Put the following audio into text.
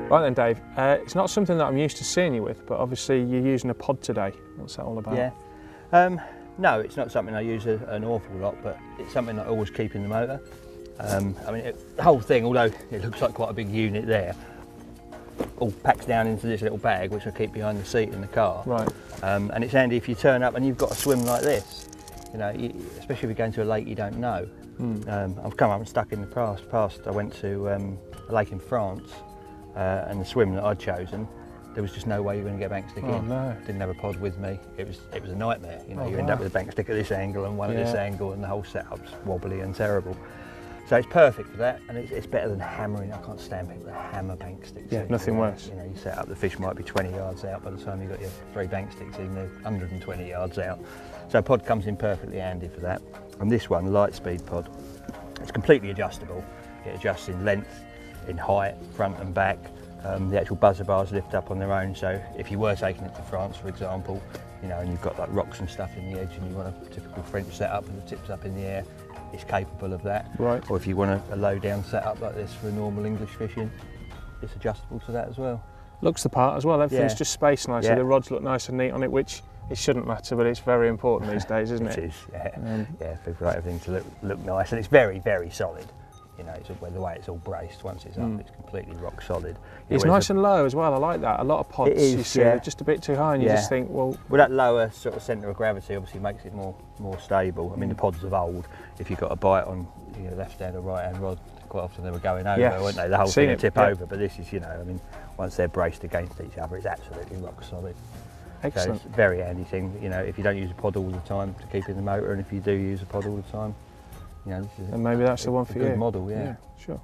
Right then, Dave, it's not something that I'm used to seeing you with, but obviously you're using a pod today. What's that all about? Yeah. No, it's not something I use an awful lot, but it's something I always keep in the motor. I mean, the whole thing, although it looks like quite a big unit there, all packs down into this little bag, which I keep behind the seat in the car. Right. And it's handy if you turn up and you've got to swim like this. You know, especially if you're going to a lake you don't know. I've come up and stuck in the past. I went to a lake in France, and the swim that I'd chosen, there was just no way you were going to get a bank stick in. No. Didn't have a pod with me. It was a nightmare. You know, you end wow. up with a bank stick at this angle and one at this angle, and the whole setup's wobbly and terrible. So it's perfect for that, and it's better than hammering. I can't stand people that hammer bank sticks. Yeah, nothing worse. You know, you set up, the fish might be 20 yards out by the time you've got your 3 bank sticks in, they're 120 yards out. So a pod comes in perfectly handy for that. And this one, Lite-Speed pod, it's completely adjustable. It adjusts in length, in height, front and back. The actual buzzer bars lift up on their own, so if you were taking it to France, for example, you know, and you've got like rocks and stuff in the edge and you want a typical French setup and the tips up in the air, it's capable of that. Right. Or if you want a low down setup like this for normal English fishing, it's adjustable to that as well. Looks the part as well, everything's just spaced nicely. Yeah. The rods look nice and neat on it, which it shouldn't matter, but it's very important these days, isn't it? It is, yeah. Yeah, people like everything to look nice, and it's very, very solid. You know, the way it's all braced, once it's up, it's completely rock solid. It's nice and low as well, I like that. A lot of pods you see they're just a bit too high and you just think, well... Well, that lower sort of centre of gravity obviously makes it more stable. I mean, the pods of old, if you got a bite on your left hand or right hand rod, quite often they were going over, weren't they? The whole thing would tip over, but this is, you know, I mean, once they're braced against each other, it's absolutely rock solid. Excellent. So it's a very handy thing, you know, if you don't use a pod all the time to keep in the motor, and if you do use a pod all the time, you know, this is and maybe that's the one for you. Good model, yeah. Sure.